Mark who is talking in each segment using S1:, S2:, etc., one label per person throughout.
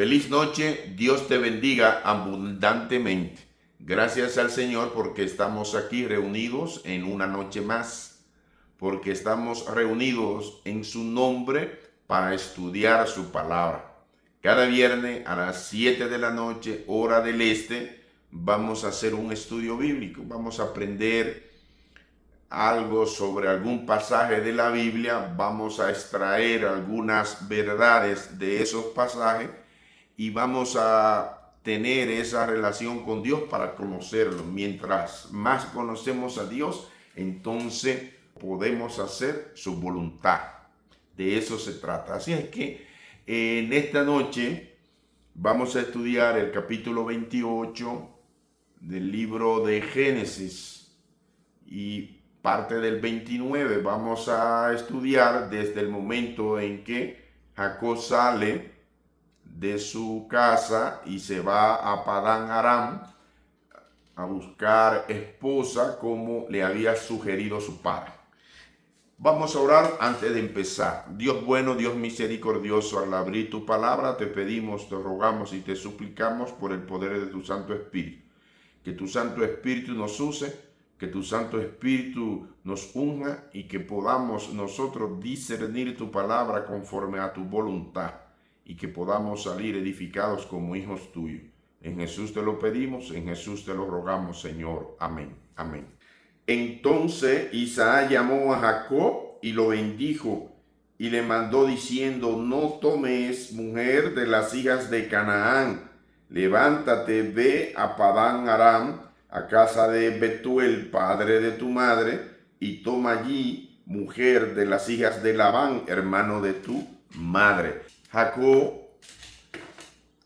S1: Feliz noche, Dios te bendiga abundantemente. Gracias al Señor porque estamos aquí reunidos en una noche más, porque estamos reunidos en su nombre para estudiar su palabra. Cada viernes a las 7 de la noche, hora del este, vamos a hacer un estudio bíblico. Vamos a aprender algo sobre algún pasaje de la Biblia, vamos a extraer algunas verdades de esos pasajes y vamos a tener esa relación con Dios para conocerlo. Mientras más conocemos a Dios, entonces podemos hacer su voluntad. De eso se trata. Así es que en esta noche vamos a estudiar el capítulo 28 del libro de Génesis y parte del 29. Vamos a estudiar desde el momento en que Jacob sale de su casa y se va a Padán Aram a buscar esposa como le había sugerido su padre. Vamos a orar antes de empezar. Dios bueno, Dios misericordioso, al abrir tu palabra te pedimos, te rogamos y te suplicamos por el poder de tu Santo Espíritu. Que tu Santo Espíritu nos use, que tu Santo Espíritu nos unja y que podamos nosotros discernir tu palabra conforme a tu voluntad y que podamos salir edificados como hijos tuyos. En Jesús te lo pedimos, en Jesús te lo rogamos, Señor. Amén. Amén. Entonces Isaac llamó a Jacob y lo bendijo y le mandó diciendo: no tomes mujer de las hijas de Canaán. Levántate, ve a Padán Aram, a casa de Betuel, padre de tu madre, y toma allí mujer de las hijas de Labán, hermano de tu madre. Jacob,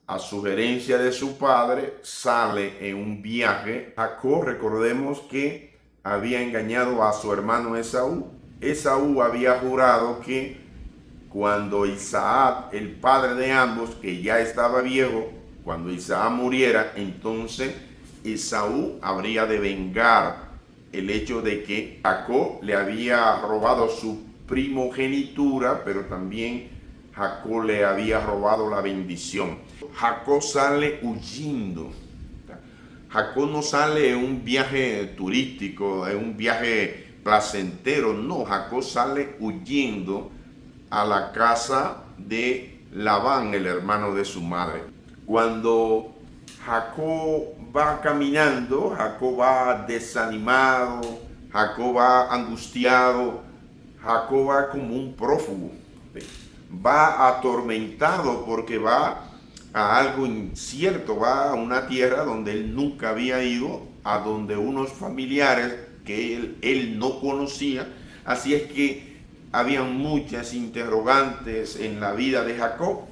S1: a sugerencia de su padre, sale en un viaje. Jacob, recordemos que había engañado a su hermano Esaú. Esaú había jurado que cuando Isaac, el padre de ambos, que ya estaba viejo, cuando Isaac muriera, entonces Esaú habría de vengar el hecho de que Jacob le había robado su primogenitura, pero también Jacob le había robado la bendición. Jacob sale huyendo. Jacob no sale en un viaje turístico, en un viaje placentero. No, Jacob sale huyendo a la casa de Labán, el hermano de su madre. Cuando Jacob va caminando, Jacob va desanimado, Jacob va angustiado, Jacob va como un prófugo. Va atormentado porque va a algo incierto, va a una tierra donde él nunca había ido, a donde unos familiares que él no conocía. Así es que había muchas interrogantes en la vida de Jacob.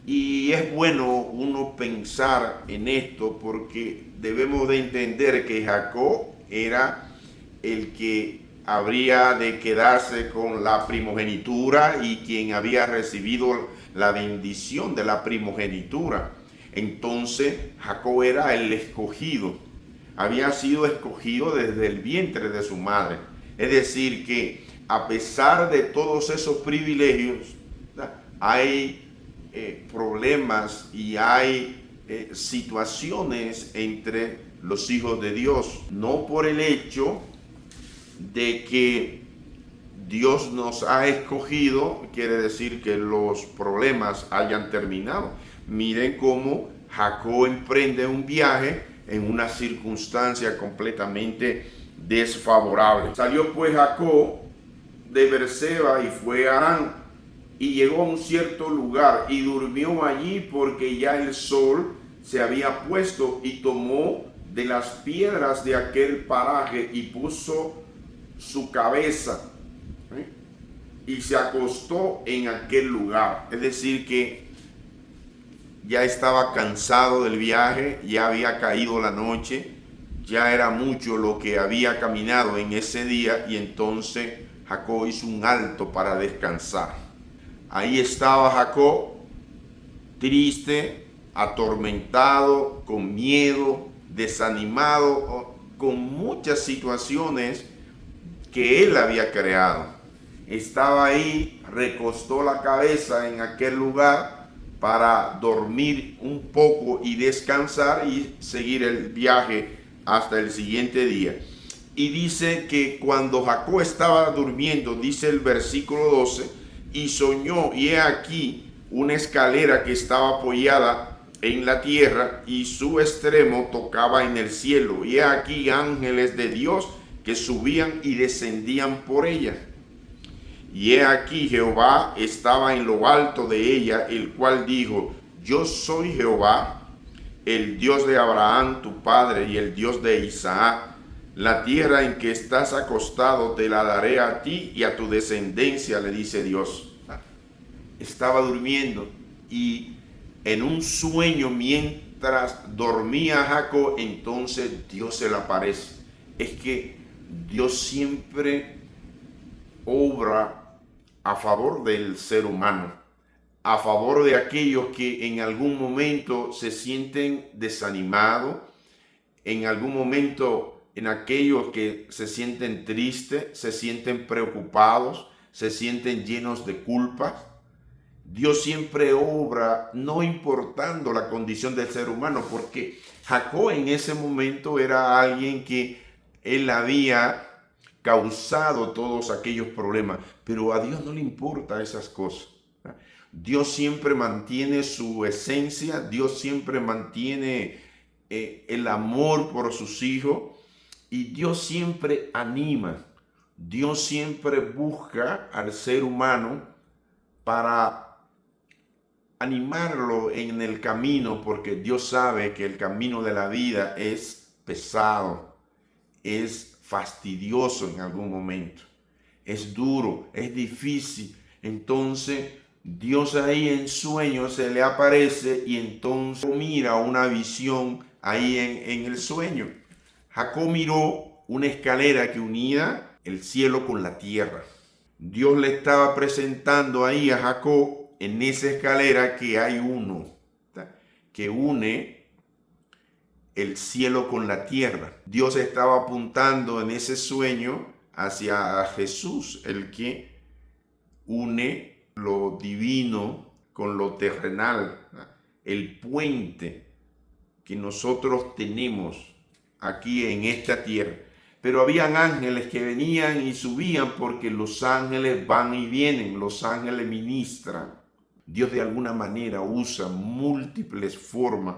S1: Y es bueno uno pensar en esto porque debemos de entender que Jacob era el que habría de quedarse con la primogenitura y quien había recibido la bendición de la primogenitura. Entonces Jacob era el escogido, había sido escogido desde el vientre de su madre. Es decir que a pesar de todos esos privilegios, hay problemas y hay situaciones entre los hijos de Dios, no por el hecho de que Dios nos ha escogido, quiere decir que los problemas hayan terminado. Miren cómo Jacob emprende un viaje en una circunstancia completamente desfavorable. Salió pues Jacob de Beerseba y fue a Harán, y llegó a un cierto lugar y durmió allí porque ya el sol se había puesto, y tomó de las piedras de aquel paraje y puso su cabeza y se acostó en aquel lugar. Es decir que ya estaba cansado del viaje, ya había caído la noche, ya era mucho lo que había caminado en ese día, y entonces Jacob hizo un alto para descansar. Ahí estaba Jacob, triste, atormentado, con miedo, desanimado, con muchas situaciones que él había creado. Estaba ahí, recostó la cabeza en aquel lugar para dormir un poco y descansar y seguir el viaje hasta el siguiente día. Y dice que cuando Jacob estaba durmiendo, dice el versículo 12, y soñó, y he aquí una escalera que estaba apoyada en la tierra y su extremo tocaba en el cielo, y he aquí ángeles de Dios que subían y descendían por ella. Y he aquí Jehová estaba en lo alto de ella, el cual dijo: yo soy Jehová, el Dios de Abraham tu padre y el Dios de Isaac. La tierra en que estás acostado te la daré a ti y a tu descendencia, le dice Dios. Estaba durmiendo y en un sueño mientras dormía Jacob, entonces Dios se le aparece. Es que Dios siempre obra a favor del ser humano, a favor de aquellos que en algún momento se sienten desanimados, en algún momento en aquellos que se sienten tristes, se sienten preocupados, se sienten llenos de culpa. Dios siempre obra no importando la condición del ser humano, porque Jacob en ese momento era alguien que él había causado todos aquellos problemas, pero a Dios no le importa esas cosas. Dios siempre mantiene su esencia, Dios siempre mantiene el amor por sus hijos, y Dios siempre anima, Dios siempre busca al ser humano para animarlo en el camino, porque Dios sabe que el camino de la vida es pesado, es fastidioso en algún momento, es duro, es difícil. Entonces Dios ahí en sueños se le aparece y entonces mira una visión ahí en el sueño. Jacob miró una escalera que unía el cielo con la tierra. Dios le estaba presentando ahí a Jacob en esa escalera que hay uno que une el cielo con la tierra. Dios estaba apuntando en ese sueño hacia Jesús, el que une lo divino con lo terrenal, el puente que nosotros tenemos aquí en esta tierra. Pero habían ángeles que venían y subían, porque los ángeles van y vienen, los ángeles ministran. Dios de alguna manera usa múltiples formas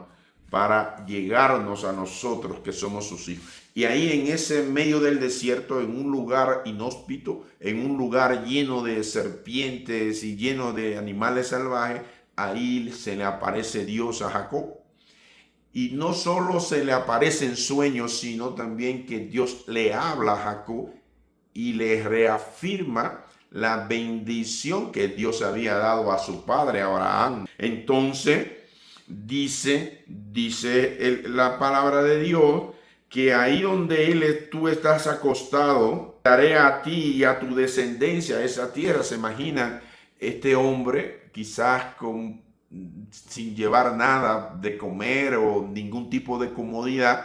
S1: para llegarnos a nosotros que somos sus hijos. Y ahí en ese medio del desierto, en un lugar inhóspito, en un lugar lleno de serpientes y lleno de animales salvajes, ahí se le aparece Dios a Jacob. Y no solo se le aparece en sueños, sino también que Dios le habla a Jacob y le reafirma la bendición que Dios había dado a su padre Abraham. Entonces dice la palabra de Dios que ahí donde tú estás acostado, daré a ti y a tu descendencia esa tierra. Se imagina este hombre quizás sin llevar nada de comer o ningún tipo de comodidad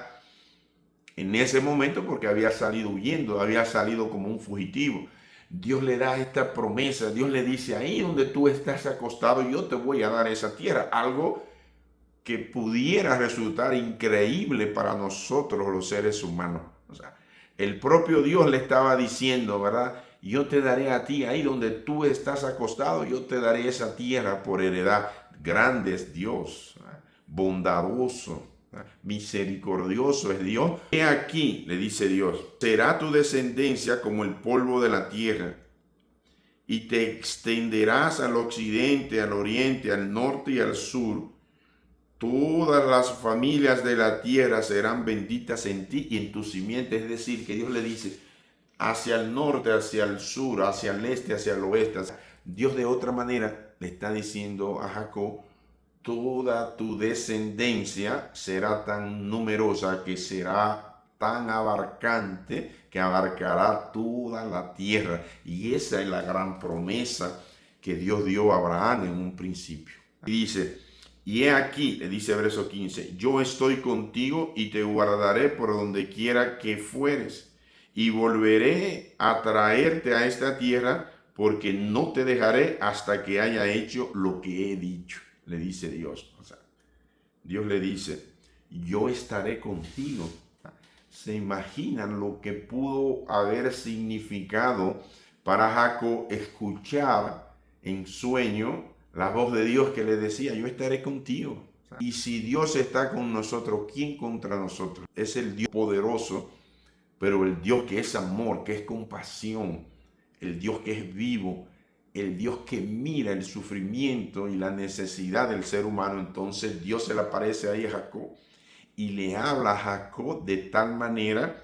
S1: en ese momento, porque había salido huyendo, había salido como un fugitivo. Dios le da esta promesa, Dios le dice: ahí donde tú estás acostado, yo te voy a dar esa tierra. Algo que pudiera resultar increíble para nosotros los seres humanos. O sea, el propio Dios le estaba diciendo, ¿verdad? Yo te daré a ti, ahí donde tú estás acostado, yo te daré esa tierra por heredad. Grande es Dios, bondadoso, misericordioso es Dios. He aquí, le dice Dios, será tu descendencia como el polvo de la tierra, y te extenderás al occidente, al oriente, al norte y al sur. Todas las familias de la tierra serán benditas en ti y en tu simiente. Es decir, que Dios le dice hacia el norte, hacia el sur, hacia el este, hacia el oeste. Dios de otra manera le está diciendo a Jacob: toda tu descendencia será tan numerosa, que será tan abarcante, que abarcará toda la tierra. Y esa es la gran promesa que Dios dio a Abraham en un principio. Y dice: y he aquí, le dice verso 15, yo estoy contigo y te guardaré por donde quiera que fueres, y volveré a traerte a esta tierra, porque no te dejaré hasta que haya hecho lo que he dicho. le dice Dios. O sea, Dios le dice, yo estaré contigo. ¿Se imaginan lo que pudo haber significado para Jacob escuchar en sueño la voz de Dios que le decía, yo estaré contigo? Y si Dios está con nosotros, ¿quién contra nosotros? Es el Dios poderoso, pero el Dios que es amor, que es compasión, el Dios que es vivo, el Dios que mira el sufrimiento y la necesidad del ser humano. Entonces Dios se le aparece ahí a Jacob y le habla a Jacob de tal manera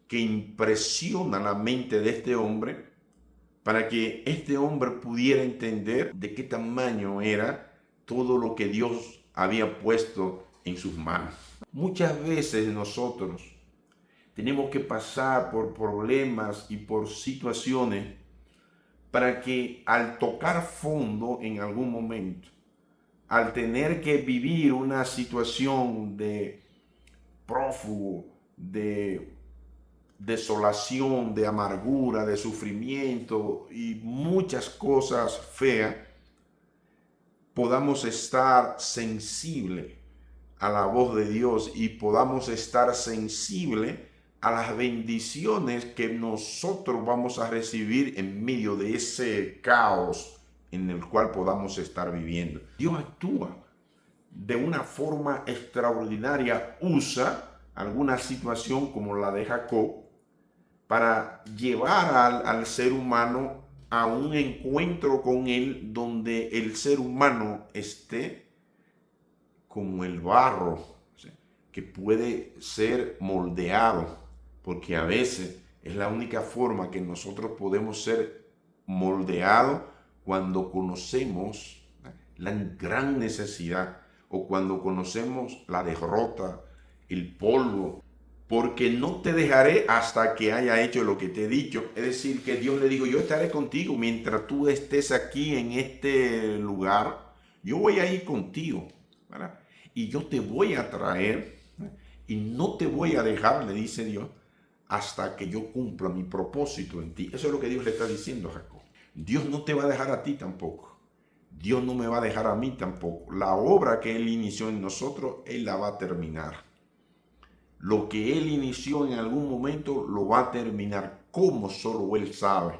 S1: que impresiona la mente de este hombre para que este hombre pudiera entender de qué tamaño era todo lo que Dios había puesto en sus manos. Muchas veces nosotros tenemos que pasar por problemas y por situaciones para que al tocar fondo en algún momento, al tener que vivir una situación de prófugo, de desolación, de amargura, de sufrimiento y muchas cosas feas, podamos estar sensibles a la voz de Dios y podamos estar sensibles a las bendiciones que nosotros vamos a recibir en medio de ese caos en el cual podamos estar viviendo. Dios actúa de una forma extraordinaria, usa alguna situación como la de Jacob para llevar al ser humano a un encuentro con él donde el ser humano esté como el barro, o sea, que puede ser moldeado, porque a veces es la única forma que nosotros podemos ser moldeados cuando conocemos la gran necesidad o cuando conocemos la derrota, el polvo, porque no te dejaré hasta que haya hecho lo que te he dicho. Es decir, que Dios le dijo, yo estaré contigo mientras tú estés aquí en este lugar, yo voy a ir contigo, ¿verdad? Y yo te voy a traer y no te voy a dejar, le dice Dios, hasta que yo cumpla mi propósito en ti. Eso es lo que Dios le está diciendo a Jacob. Dios no te va a dejar a ti tampoco. Dios no me va a dejar a mí tampoco. La obra que Él inició en nosotros, Él la va a terminar. Lo que Él inició en algún momento, lo va a terminar como solo Él sabe.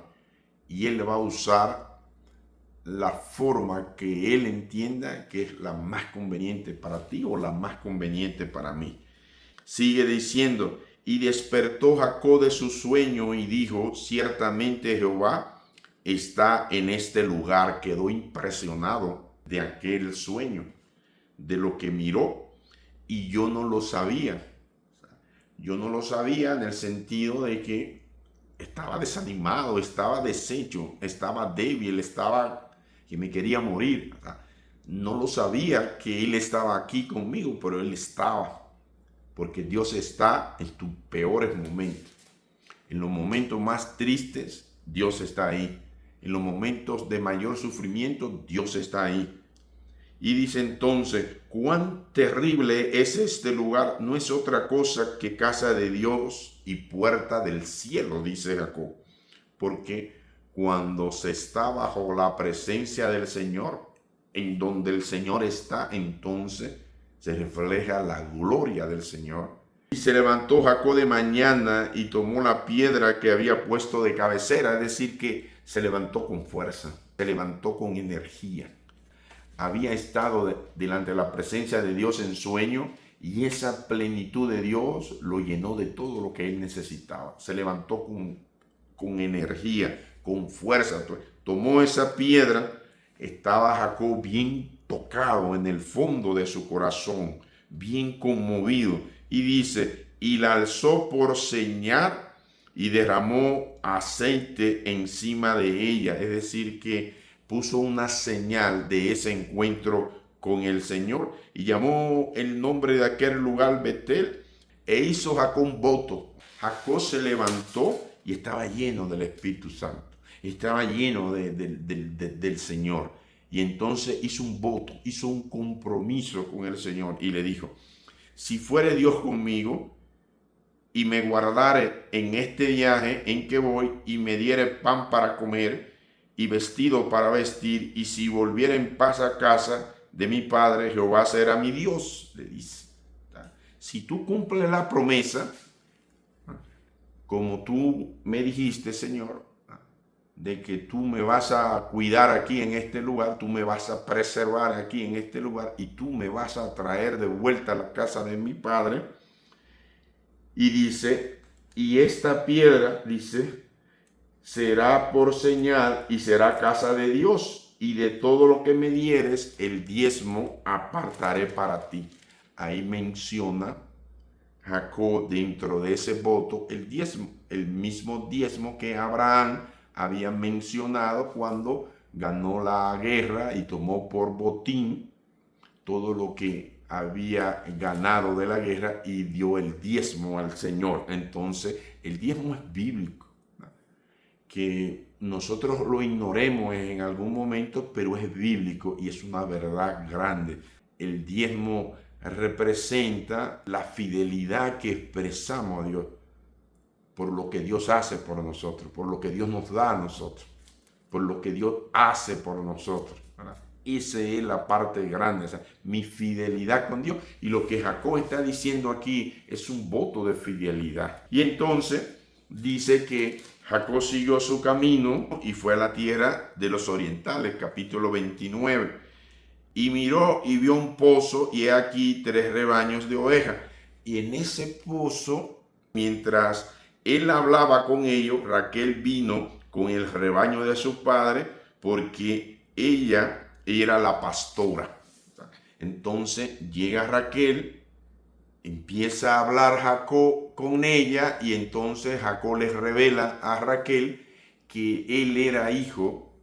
S1: Y Él va a usar la forma que Él entienda que es la más conveniente para ti o la más conveniente para mí. Sigue diciendo, y despertó Jacob de su sueño y dijo, ciertamente Jehová está en este lugar. Quedó impresionado de aquel sueño, de lo que miró, y yo no lo sabía. Yo no lo sabía en el sentido de que estaba desanimado, estaba deshecho, estaba débil, estaba que me quería morir. No lo sabía que Él estaba aquí conmigo, pero Él estaba. Porque Dios está en tus peores momentos. En los momentos más tristes, Dios está ahí. En los momentos de mayor sufrimiento, Dios está ahí. Y dice entonces, cuán terrible es este lugar, no es otra cosa que casa de Dios y puerta del cielo, dice Jacob. Porque cuando se está bajo la presencia del Señor, en donde el Señor está, entonces se refleja la gloria del Señor. Y se levantó Jacob de mañana y tomó la piedra que había puesto de cabecera, es decir, que se levantó con fuerza, se levantó con energía. Había estado delante de la presencia de Dios en sueño y esa plenitud de Dios lo llenó de todo lo que él necesitaba. Se levantó con energía, con fuerza. Tomó esa piedra, estaba Jacob bien tocado en el fondo de su corazón, bien conmovido. Y dice, y la alzó por señal y derramó aceite encima de ella. Es decir, que puso una señal de ese encuentro con el Señor y llamó el nombre de aquel lugar Betel e hizo Jacob un voto. Jacob se levantó y estaba lleno del Espíritu Santo, estaba lleno del Señor. Y entonces hizo un voto, hizo un compromiso con el Señor y le dijo, si fuere Dios conmigo y me guardare en este viaje en que voy y me diere pan para comer y vestido para vestir, y si volviera en paz a casa, de mi padre, Jehová será mi Dios, le dice. Si tú cumples la promesa, como tú me dijiste, Señor, de que tú me vas a cuidar aquí en este lugar, tú me vas a preservar aquí en este lugar y tú me vas a traer de vuelta a la casa de mi padre. Y dice, y esta piedra, dice, será por señal y será casa de Dios, y de todo lo que me dieres, el diezmo apartaré para ti. Ahí menciona Jacob dentro de ese voto el diezmo, el mismo diezmo que Abraham había mencionado cuando ganó la guerra y tomó por botín todo lo que había ganado de la guerra y dio el diezmo al Señor. Entonces, el diezmo es bíblico, ¿no? Que nosotros lo ignoremos en algún momento, pero es bíblico y es una verdad grande. El diezmo representa la fidelidad que expresamos a Dios por lo que Dios hace por nosotros, por lo que Dios nos da a nosotros, por lo que Dios hace por nosotros, ¿verdad? Esa es la parte grande, o sea, mi fidelidad con Dios. Y lo que Jacob está diciendo aquí es un voto de fidelidad. Y entonces dice que Jacob siguió su camino y fue a la tierra de los orientales, capítulo 29. Y miró y vio un pozo, y he aquí 3 rebaños de ovejas. Y en ese pozo, mientras él hablaba con ellos, Raquel vino con el rebaño de su padre, porque ella era la pastora. Entonces llega Raquel, empieza a hablar Jacob con ella, y entonces Jacob les revela a Raquel que él era hijo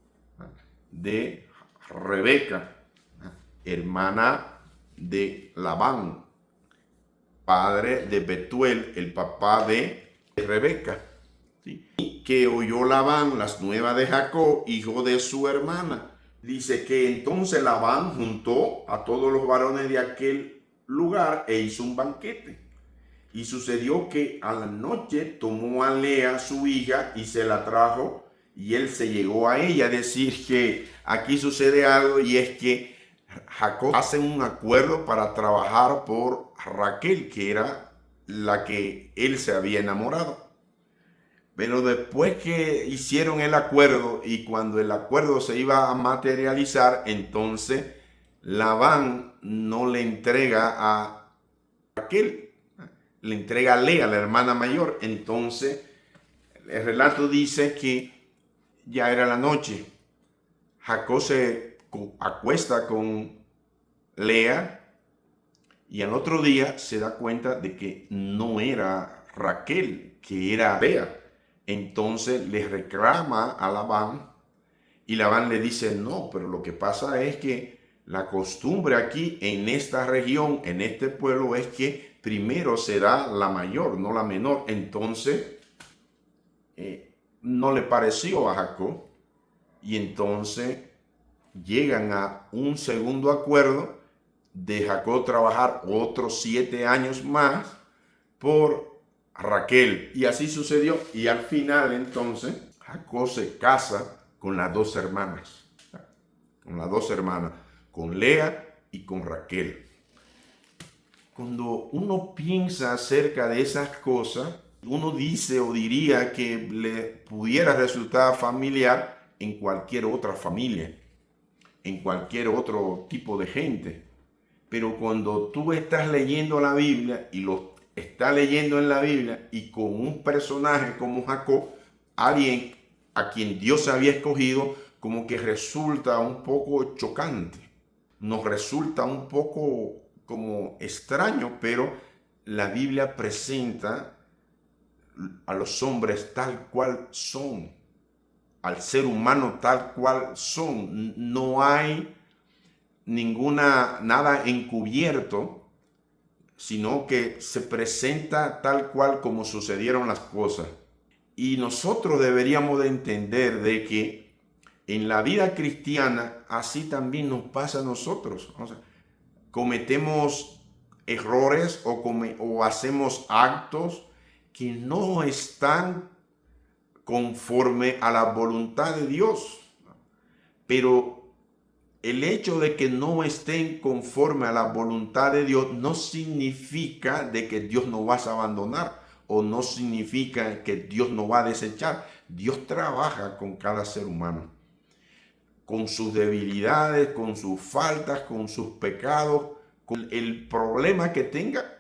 S1: de Rebeca, hermana de Labán, padre de Betuel, el papá de Rebeca. ¿Sí? Y que oyó Labán las nuevas de Jacob, hijo de su hermana. Dice que entonces Labán juntó a todos los varones de aquel lugar e hizo un banquete. Y sucedió que a la noche tomó a Lea, su hija, y se la trajo, y él se llegó a ella. Decir que aquí sucede algo, y es que Jacob hace un acuerdo para trabajar por Raquel, que era la que él se había enamorado. Pero después que hicieron el acuerdo, y cuando el acuerdo se iba a materializar, entonces Labán no le entrega a Raquel, le entrega a Lea, la hermana mayor. Entonces el relato dice que ya era la noche. Jacob se acuesta con Lea, y al otro día se da cuenta de que no era Raquel, que era Lea. Entonces le reclama a Labán, y Labán le dice, no, pero lo que pasa es que la costumbre aquí en esta región, en este pueblo, es que primero se da la mayor, no la menor. Entonces no le pareció a Jacob, y entonces llegan a un segundo acuerdo de Jacob trabajar otros 7 años más por Raquel. Y así sucedió. Y al final entonces Jacob se casa con las 2 hermanas. Con las 2 hermanas. Con Lea y con Raquel. Cuando uno piensa acerca de esas cosas, uno dice o diría que le pudiera resultar familiar en cualquier otra familia, en cualquier otro tipo de gente. Pero cuando tú estás leyendo la Biblia y lo estás leyendo en la Biblia, y con un personaje como Jacob, alguien a quien Dios había escogido, como que resulta un poco chocante, nos resulta un poco como extraño, pero la Biblia presenta a los hombres tal cual son, al ser humano tal cual son. No hay nada encubierto, sino que se presenta tal cual como sucedieron las cosas. Y nosotros deberíamos de entender de que en la vida cristiana así también nos pasa a nosotros. O sea, cometemos errores o hacemos actos que no están conforme a la voluntad de Dios. Pero el hecho de que no estén conforme a la voluntad de Dios no significa de que Dios no vas a abandonar o no significa que Dios no va a desechar. Dios trabaja con cada ser humano, con sus debilidades, con sus faltas, con sus pecados, con el problema que tenga,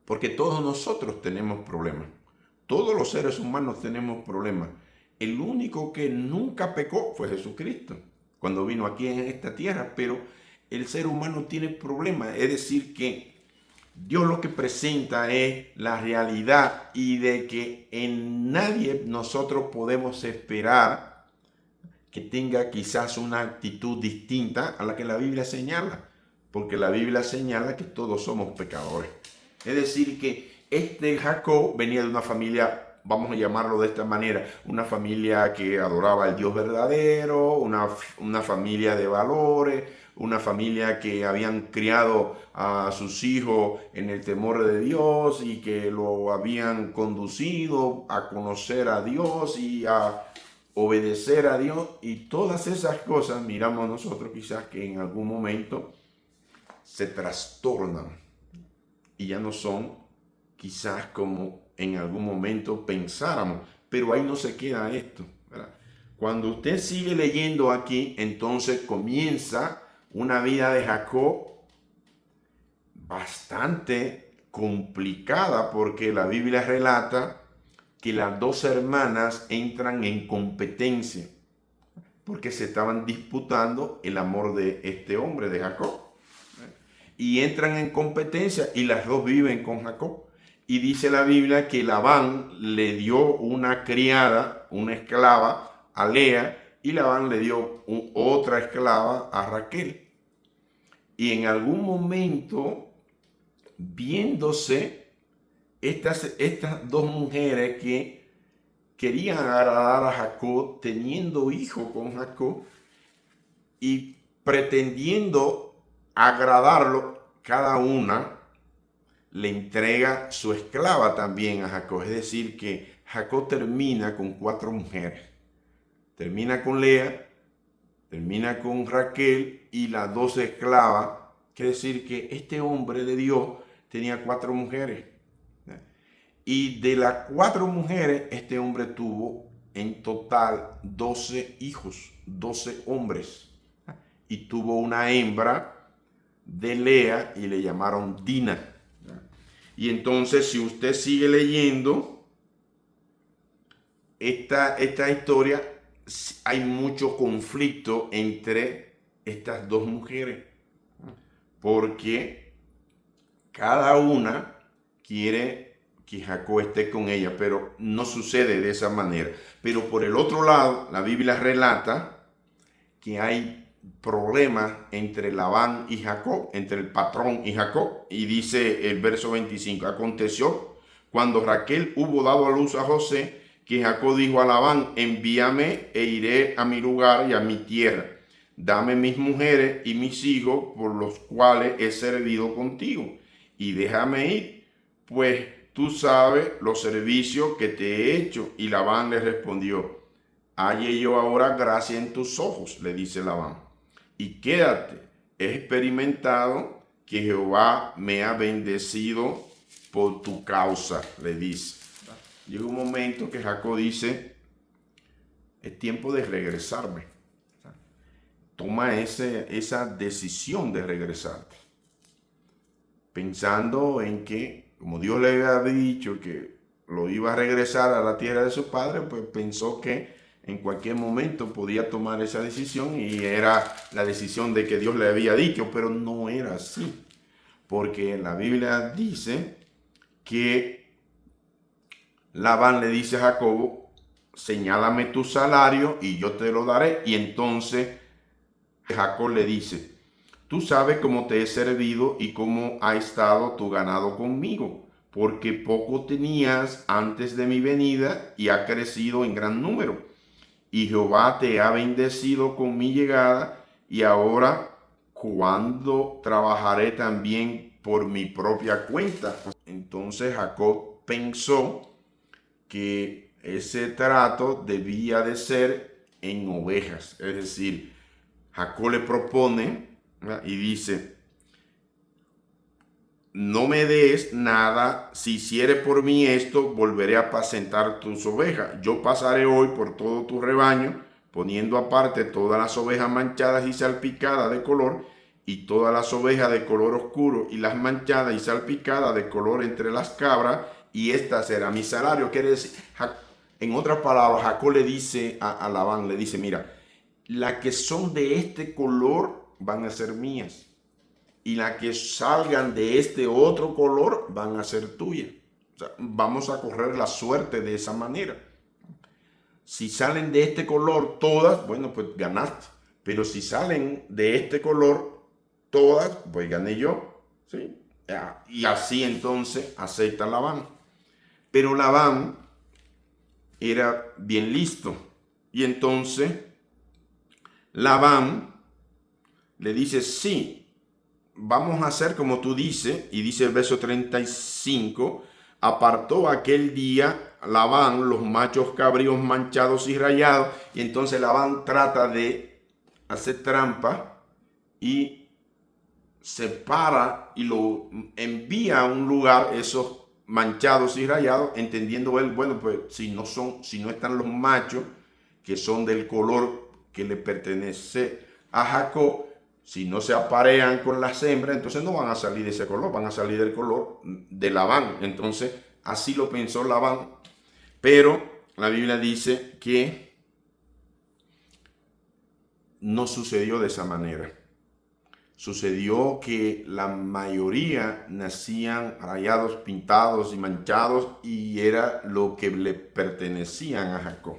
S1: porque todos nosotros tenemos problemas. Todos los seres humanos tenemos problemas. El único que nunca pecó fue Jesucristo, cuando vino aquí en esta tierra, pero el ser humano tiene problemas. Es decir, que Dios lo que presenta es la realidad y de que en nadie nosotros podemos esperar que tenga quizás una actitud distinta a la que la Biblia señala, porque la Biblia señala que todos somos pecadores. Es decir, que este Jacob venía de una familia, vamos a llamarlo de esta manera, una familia que adoraba al Dios verdadero, una familia de valores, una familia que habían criado a sus hijos en el temor de Dios y que lo habían conducido a conocer a Dios y a obedecer a Dios, y todas esas cosas miramos nosotros quizás que en algún momento se trastornan y ya no son quizás como en algún momento pensáramos, pero ahí no se queda esto, ¿verdad? Cuando usted sigue leyendo aquí, entonces comienza una vida de Jacob bastante complicada, porque la Biblia relata que las dos hermanas entran en competencia porque se estaban disputando el amor de este hombre, de Jacob. Y entran en competencia y las dos viven con Jacob. Y dice la Biblia que Labán le dio una criada, una esclava a Lea, y Labán le dio otra esclava a Raquel. Y en algún momento, viéndose estas dos mujeres que querían agradar a Jacob, teniendo hijo con Jacob y pretendiendo agradarlo, cada una le entrega su esclava también a Jacob. Es decir, que Jacob termina con 4 mujeres. Termina con Lea, termina con Raquel y las 2 esclavas. Quiere decir que este hombre de Dios tenía 4 mujeres. Y de las 4 mujeres, este hombre tuvo en total 12 hijos, 12 hombres. Y tuvo una hembra de Lea y le llamaron Dina. Y entonces, si usted sigue leyendo esta historia, hay mucho conflicto entre estas dos mujeres, porque cada una quiere que Jacob esté con ella, pero no sucede de esa manera. Pero por el otro lado, la Biblia relata que hay problemas entre Labán y Jacob, entre el patrón y Jacob, y dice el verso 25: aconteció cuando Raquel hubo dado a luz a José, que Jacob dijo a Labán: envíame e iré a mi lugar y a mi tierra, dame mis mujeres y mis hijos por los cuales he servido contigo, y déjame ir, pues tú sabes los servicios que te he hecho. Y Labán le respondió: halle yo ahora gracia en tus ojos, le dice Labán, y quédate. He experimentado que Jehová me ha bendecido por tu causa, le dice. Llega un momento que Jacob dice: es tiempo de regresarme. Toma esa decisión de regresarte, pensando en que, como Dios le había dicho que lo iba a regresar a la tierra de su padre, pues pensó que en cualquier momento podía tomar esa decisión, y era la decisión de que Dios le había dicho, pero no era así, porque la Biblia dice que Labán le dice a Jacobo: señálame tu salario y yo te lo daré. Y entonces Jacob le dice: tú sabes cómo te he servido y cómo ha estado tu ganado conmigo, porque poco tenías antes de mi venida y ha crecido en gran número. Y Jehová te ha bendecido con mi llegada, y ahora, ¿cuándo trabajaré también por mi propia cuenta? Entonces Jacob pensó que ese trato debía de ser en ovejas, es decir, Jacob le propone, ¿verdad? Y dice, no me des nada, si hiciere por mí esto, volveré a apacentar tus ovejas. Yo pasaré hoy por todo tu rebaño, poniendo aparte todas las ovejas manchadas y salpicadas de color, y todas las ovejas de color oscuro, y las manchadas y salpicadas de color entre las cabras, y esta será mi salario. Quiere decir, en otras palabras, Jacob le dice a Labán, le dice, mira, las que son de este color van a ser mías, y las que salgan de este otro color van a ser tuyas. O sea, vamos a correr la suerte de esa manera. Si salen de este color todas, bueno, pues ganaste. Pero si salen de este color todas, pues gané yo. ¿Sí? Y así entonces acepta Labán. Pero Labán era bien listo. Y entonces Labán le dice, sí, vamos a hacer como tú dices. Y dice el verso 35, apartó aquel día Labán los machos cabríos manchados y rayados. Y entonces Labán trata de hacer trampa y separa y lo envía a un lugar esos manchados y rayados, entendiendo él, bueno, pues si no están los machos que son del color que le pertenece a Jacob, si no se aparean con las hembras, entonces no van a salir de ese color, van a salir del color de Labán. Entonces así lo pensó Labán, pero la Biblia dice que no sucedió de esa manera. Sucedió que la mayoría nacían rayados, pintados y manchados, y era lo que le pertenecían a Jacob.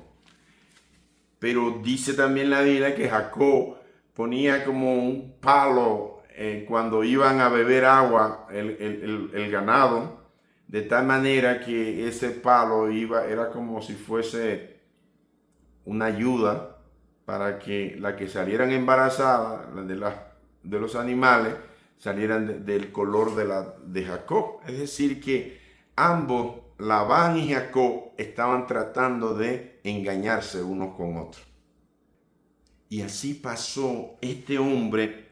S1: Pero dice también la Biblia que Jacob ponía como un palo cuando iban a beber agua el ganado, de tal manera que ese palo era como si fuese una ayuda para que la que salieran embarazadas de los animales salieran del color de Jacob. Es decir, que ambos, Labán y Jacob, estaban tratando de engañarse unos con otros. Y así pasó este hombre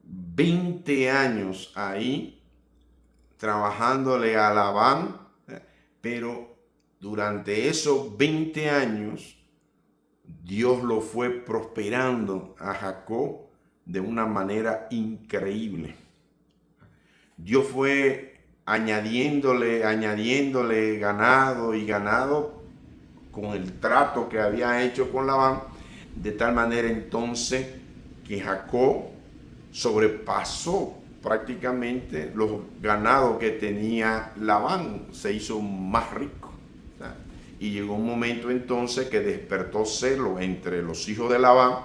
S1: 20 años ahí trabajándole a Labán, pero durante esos 20 años Dios lo fue prosperando a Jacob de una manera increíble. Dios fue añadiéndole ganado y ganado con el trato que había hecho con Labán, de tal manera entonces que Jacob sobrepasó prácticamente los ganados que tenía Labán, se hizo más rico. Y llegó un momento entonces que despertó celo entre los hijos de Labán,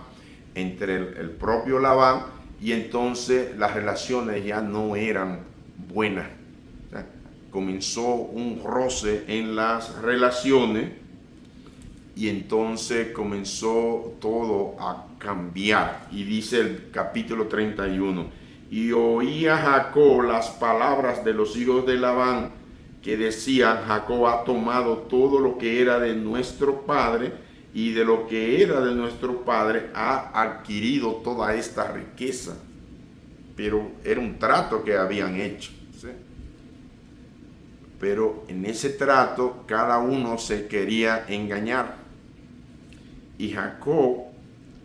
S1: entre el propio Labán, y entonces las relaciones ya no eran buenas. Comenzó un roce en las relaciones, y entonces comenzó todo a cambiar. Y dice el capítulo 31, y oía Jacob las palabras de los hijos de Labán, que decían, Jacob ha tomado todo lo que era de nuestro padre, y de lo que era de nuestro padre ha adquirido toda esta riqueza. Pero era un trato que habían hecho, ¿sí? Pero en ese trato cada uno se quería engañar. Y Jacob,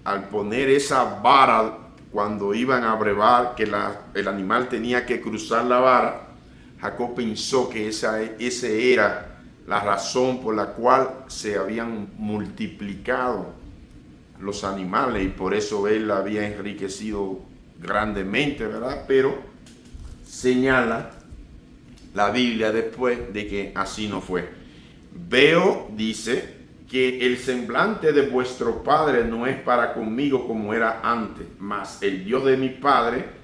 S1: al poner esa vara cuando iban a brevar, que el animal tenía que cruzar la vara, Jacob pensó que esa era la razón por la cual se habían multiplicado los animales, y por eso él había enriquecido grandemente, ¿verdad? Pero señala la Biblia después de que así no fue. Veo, dice, que el semblante de vuestro padre no es para conmigo como era antes, mas el Dios de mi padre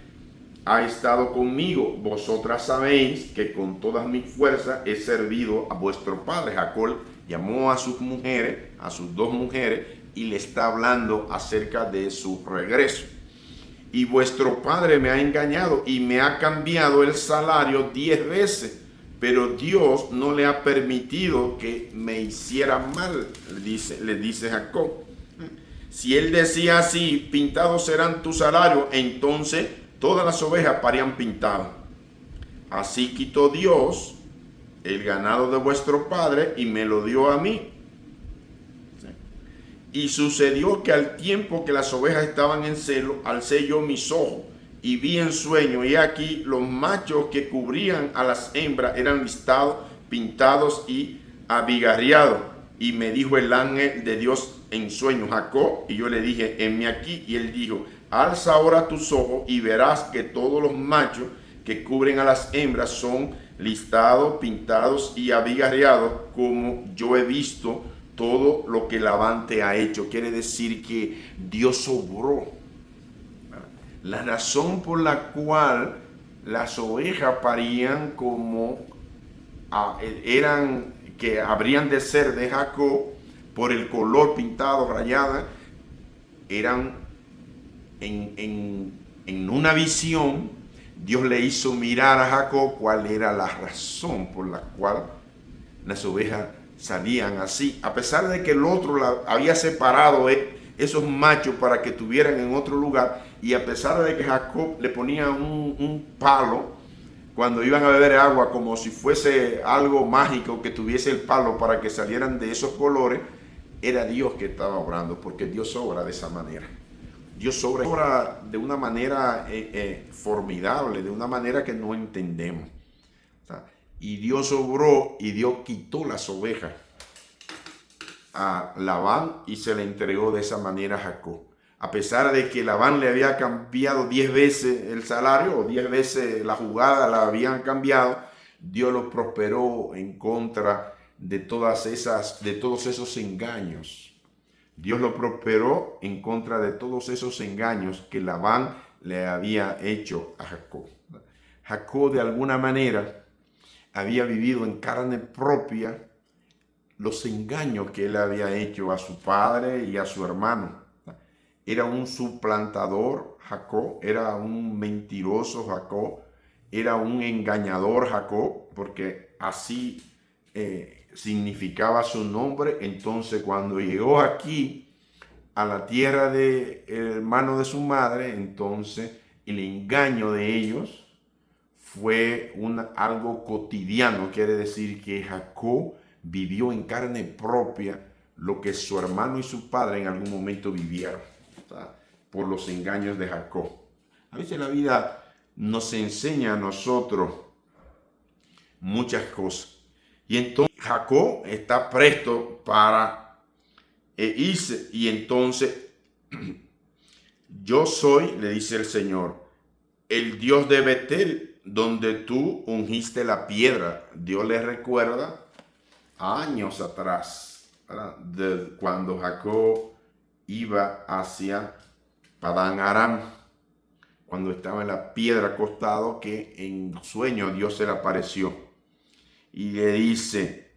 S1: ha estado conmigo. Vosotras sabéis que con todas mis fuerzas he servido a vuestro padre. Jacob llamó a sus mujeres, a sus dos mujeres, y le está hablando acerca de su regreso. Y vuestro padre me ha engañado y me ha cambiado el salario 10 veces, pero Dios no le ha permitido que me hiciera mal, le dice Jacob. Si él decía así, pintados serán tus salarios, entonces todas las ovejas parían pintadas. Así quitó Dios el ganado de vuestro padre y me lo dio a mí. Y sucedió que al tiempo que las ovejas estaban en celo, alcé yo mis ojos y vi en sueño, y aquí los machos que cubrían a las hembras eran listados, pintados y abigarreados. Y me dijo el ángel de Dios en sueño, Jacob, y yo le dije, heme aquí. Y él dijo, alza ahora tus ojos y verás que todos los machos que cubren a las hembras son listados, pintados y abigarreados, como yo he visto todo lo que Labán te ha hecho. Quiere decir que Dios obró. La razón por la cual las ovejas parían como eran, que habrían de ser de Jacob, por el color pintado, rayada, eran en una visión. Dios le hizo mirar a Jacob cuál era la razón por la cual las ovejas salían así, a pesar de que el otro había separado esos machos para que estuvieran en otro lugar, y a pesar de que Jacob le ponía un palo cuando iban a beber agua, como si fuese algo mágico que tuviese el palo para que salieran de esos colores, era Dios que estaba obrando, porque Dios obra de esa manera. Dios obra de una manera formidable, de una manera que no entendemos. Y Dios obró y Dios quitó las ovejas a Labán y se le entregó de esa manera a Jacob. A pesar de que Labán le había cambiado 10 veces el salario o 10 veces la jugada la habían cambiado, Dios lo prosperó en contra de todos esos engaños. Dios lo prosperó en contra de todos esos engaños que Labán le había hecho a Jacob. Jacob de alguna manera había vivido en carne propia los engaños que él había hecho a su padre y a su hermano. Era un suplantador Jacob, era un mentiroso Jacob, era un engañador Jacob, porque así significaba su nombre. Entonces cuando llegó aquí a la tierra del hermano de su madre, entonces el engaño de ellos fue algo cotidiano. Quiere decir que Jacob vivió en carne propia lo que su hermano y su padre en algún momento vivieron, ¿sabes? Por los engaños de Jacob. A veces la vida nos enseña a nosotros muchas cosas. Y entonces Jacob está presto para irse. Y entonces, yo soy, le dice el Señor, el Dios de Betel, donde tú ungiste la piedra. Dios le recuerda años atrás, de cuando Jacob iba hacia Padán Aram, cuando estaba en la piedra acostado, que en sueño Dios se le apareció y le dice,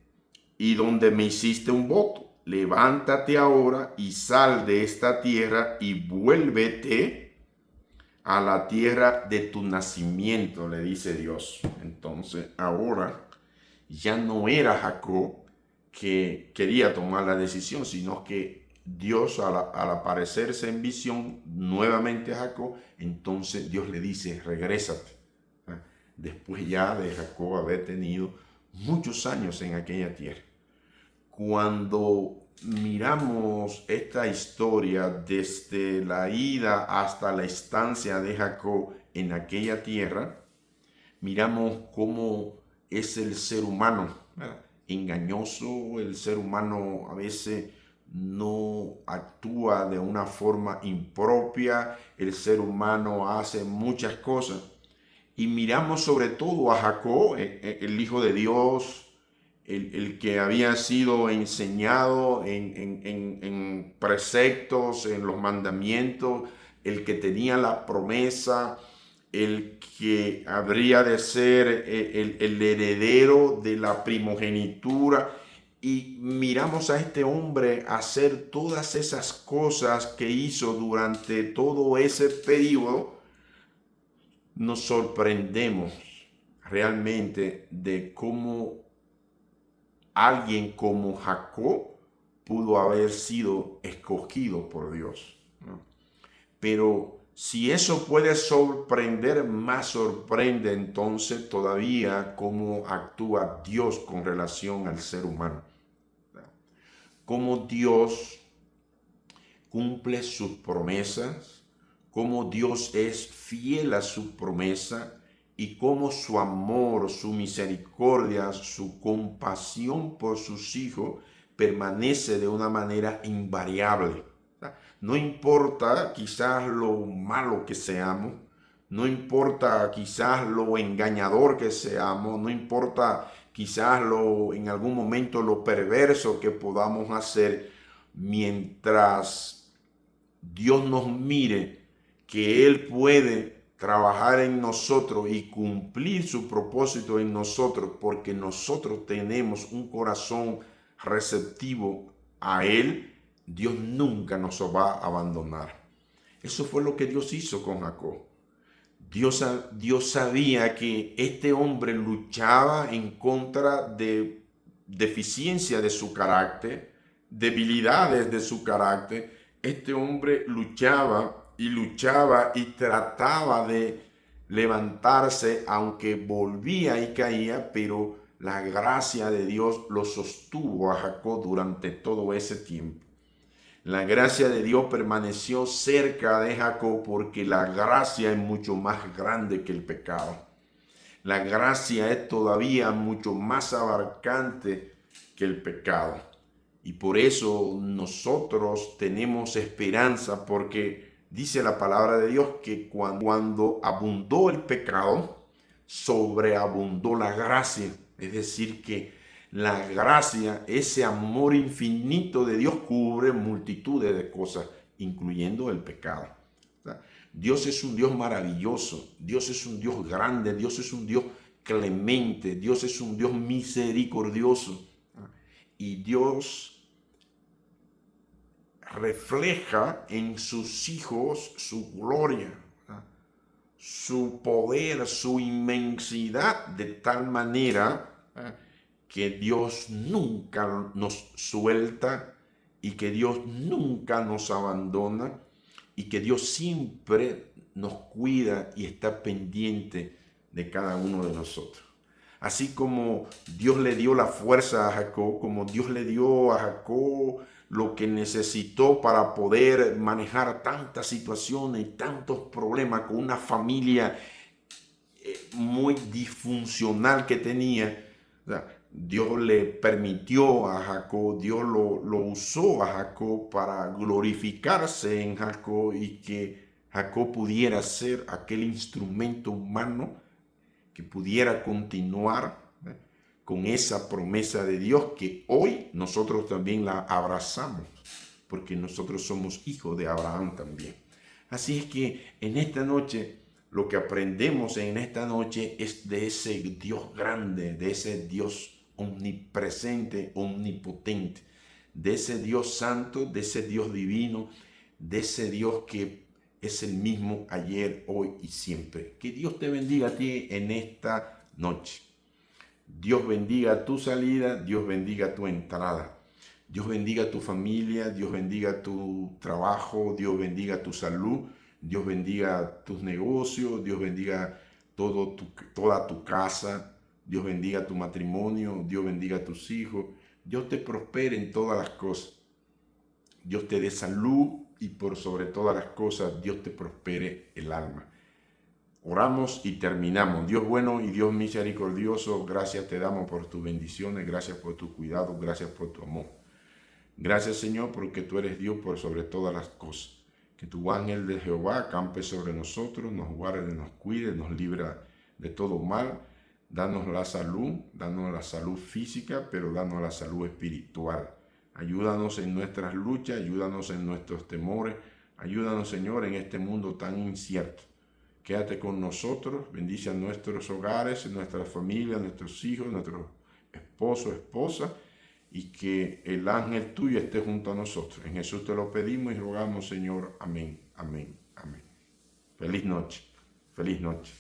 S1: y donde me hiciste un voto, levántate ahora y sal de esta tierra y vuélvete a la tierra de tu nacimiento, le dice Dios. Entonces ahora ya no era Jacob que quería tomar la decisión, sino que Dios al aparecerse en visión nuevamente a Jacob, entonces Dios le dice, regrésate. Después ya de Jacob haber tenido muchos años en aquella tierra. Cuando miramos esta historia desde la ida hasta la estancia de Jacob en aquella tierra, miramos cómo es el ser humano, ¿verdad? Engañoso. El ser humano a veces no actúa de una forma impropia. El ser humano hace muchas cosas. Y miramos sobre todo a Jacob, el Hijo de Dios, el que había sido enseñado en preceptos, en los mandamientos, el que tenía la promesa, el que habría de ser el heredero de la primogenitura. Y miramos a este hombre hacer todas esas cosas que hizo durante todo ese periodo. Nos sorprendemos realmente de cómo alguien como Jacob pudo haber sido escogido por Dios, ¿no? Pero si eso puede sorprender, más sorprende entonces todavía cómo actúa Dios con relación al ser humano. Cómo Dios cumple sus promesas, cómo Dios es fiel a su promesa y cómo su amor, su misericordia, su compasión por sus hijos permanece de una manera invariable. No importa quizás lo malo que seamos, no importa quizás lo engañador que seamos, no importa quizás en algún momento lo perverso que podamos hacer, mientras Dios nos mire que Él puede trabajar en nosotros y cumplir su propósito en nosotros, porque nosotros tenemos un corazón receptivo a Él. Dios nunca nos va a abandonar. Eso fue lo que Dios hizo con Jacob. Dios sabía que este hombre luchaba en contra de deficiencia de su carácter, debilidades de su carácter. Este hombre luchaba y trataba de levantarse, aunque volvía y caía, pero la gracia de Dios lo sostuvo a Jacob durante todo ese tiempo. La gracia de Dios permaneció cerca de Jacob porque la gracia es mucho más grande que el pecado. La gracia es todavía mucho más abarcante que el pecado. Y por eso nosotros tenemos esperanza, porque dice la palabra de Dios que cuando abundó el pecado, sobreabundó la gracia. Es decir, que la gracia, ese amor infinito de Dios, cubre multitudes de cosas, incluyendo el pecado. Dios es un Dios maravilloso, Dios es un Dios grande, Dios es un Dios clemente, Dios es un Dios misericordioso. Y Dios refleja en sus hijos su gloria, su poder, su inmensidad, de tal manera que Dios nunca nos suelta y que Dios nunca nos abandona y que Dios siempre nos cuida y está pendiente de cada uno de nosotros. Así como Dios le dio la fuerza a Jacob, como Dios le dio a Jacob lo que necesitó para poder manejar tantas situaciones y tantos problemas con una familia muy disfuncional que tenía. O sea, Dios le permitió a Jacob, Dios lo usó a Jacob para glorificarse en Jacob y que Jacob pudiera ser aquel instrumento humano que pudiera continuar con esa promesa de Dios que hoy nosotros también la abrazamos, porque nosotros somos hijos de Abraham también. Así es que en esta noche, lo que aprendemos en esta noche es de ese Dios grande, de ese Dios omnipresente, omnipotente, de ese Dios santo, de ese Dios divino, de ese Dios que es el mismo ayer, hoy y siempre. Que Dios te bendiga a ti en esta noche. Dios bendiga tu salida, Dios bendiga tu entrada. Dios bendiga tu familia, Dios bendiga tu trabajo, Dios bendiga tu salud, Dios bendiga tus negocios, Dios bendiga toda tu casa, Dios bendiga tu matrimonio, Dios bendiga tus hijos. Dios te prospere en todas las cosas. Dios te dé salud y por sobre todas las cosas, Dios te prospere el alma. Oramos y terminamos. Dios bueno y Dios misericordioso, gracias te damos por tus bendiciones, gracias por tu cuidado, gracias por tu amor. Gracias, Señor, porque tú eres Dios por sobre todas las cosas. Que tu ángel de Jehová acampe sobre nosotros, nos guarde, nos cuide, nos libra de todo mal. Danos la salud física, pero danos la salud espiritual. Ayúdanos en nuestras luchas, ayúdanos en nuestros temores, ayúdanos, Señor, en este mundo tan incierto. Quédate con nosotros, bendice a nuestros hogares, nuestras familias, nuestros hijos, nuestros esposos, esposas, y que el ángel tuyo esté junto a nosotros. En Jesús te lo pedimos y rogamos, Señor. Amén, amén, amén. Feliz noche, feliz noche.